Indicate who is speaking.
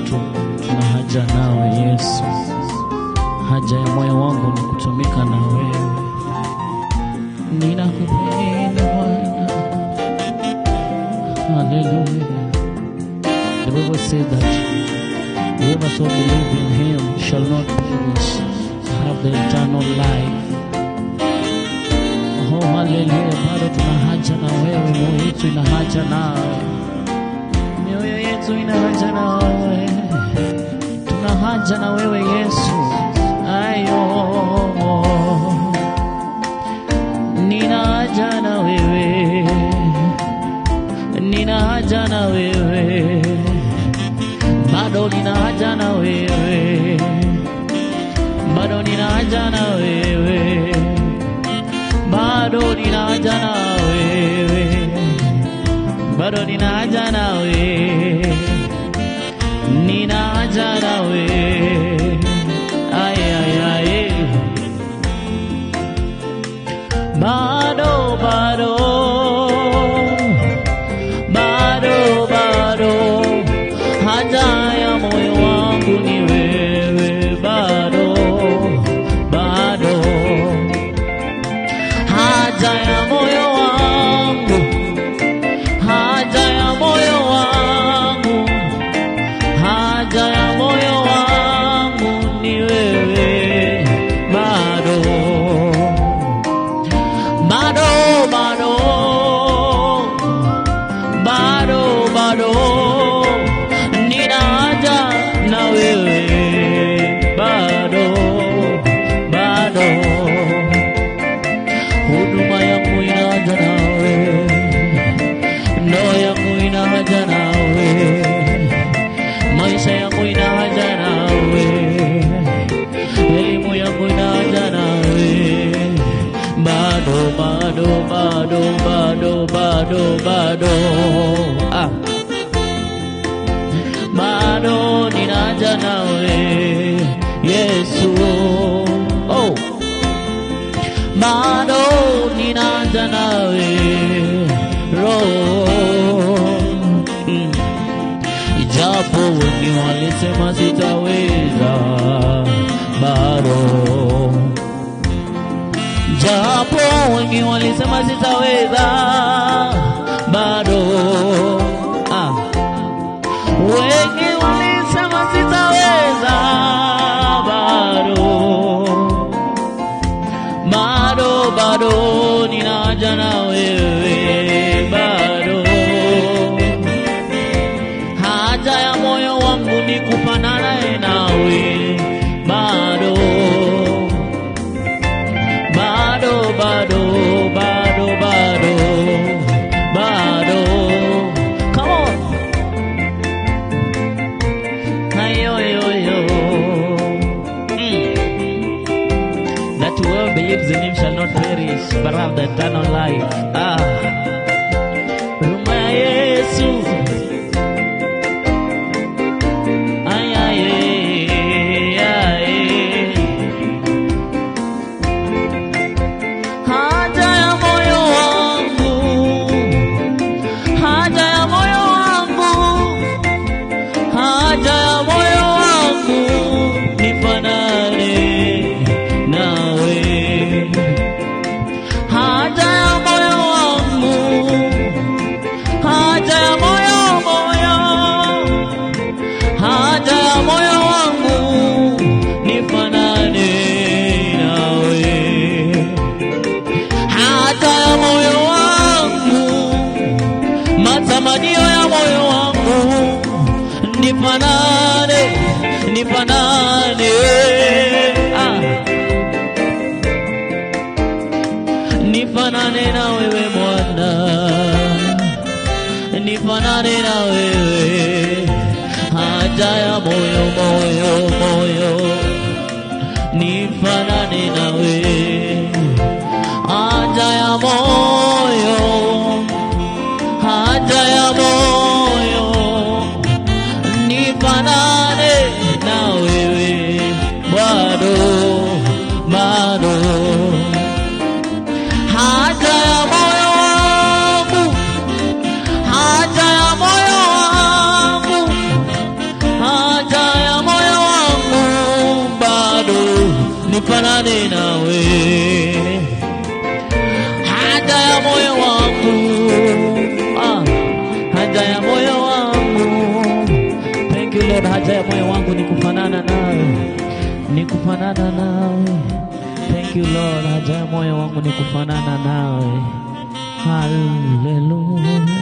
Speaker 1: wetu tuna haja nawe Yesu. Haja ya moyo wangu ni kutumika na wewe. Ninakupenda Bwana. Hallelujah. The Bible says that whoever so believes in him shall not perish, have the eternal life. Oh, hallelujah. Bado tuna haja na wewe, moyo wetu ina haja nawe. Mioyo yetu ina haja nawe. Tuna haja na wewe Yesu. Ayo. Nina haja na wewe. Nina haja na wewe. Bado nina haja na wewe. Bado nina haja na wewe. Bado nina haja na wewe. Bado nina haja na wewe. Nina haja na wewe. Ay ay ay. Bado bado. Bado bado. Haja ya moyo wangu ni wewe. Bado bado. Haja ya moyo wangu, haja ya moyo wangu, haja ya moyo wangu ni wewe. Bado bado bado bado bado nina haja na wewe. Bado bado huduma yangu ina haja nawe, ndoa yangu ina haja nawe, maisha yangu ina haja nawe, elimu yangu ina haja nawe. Bado bado bado bado bado bado bado nina haja nawe Yesu. Oh, bado nina haja nawe Roho. Ijapo wengi walisema sitaweza, bado. Japo wengi walisema sitaweza, bado. Wengi walisema sitaweza, bado. Bado bado nina haja na wewe. Bado haja ya moyo wangu ni kufanana nawe. Bado bado bado bado bado bado. Come on. Ayo yo yo. That whoever believes in him shall not perish, but have the eternal life. Ruma Yesu. Ay ay ay. Haja ya moyo wangu, haja ya moyo wangu, haja ya moyo wangu nifanane nawe. Haja ya moyo wangu, haja ya moyo moyo, haja ya moyo wangu nifanane nawe. Haja ya moyo wangu, matamanio ya moyo wangu nifanane, nifanane. Nifanane na wewe Bwana, nifanane na wewe. Haja ya moyo moyo moyo, nifanane na wewe. Haja ya moyo, haja ya moyo, nifanane na wewe. Bado bado haja ya moyo wangu, haja ya moyo wangu, haja nifanane nawe. Haja ya moyo wangu, haja ya moyo wangu. Thank you Lord, haja ya moyo wangu ni kufanana nawe, ni kufanana nawe. Thank you Lord, haja ya moyo wangu ni kufanana nawe. Hallelujah.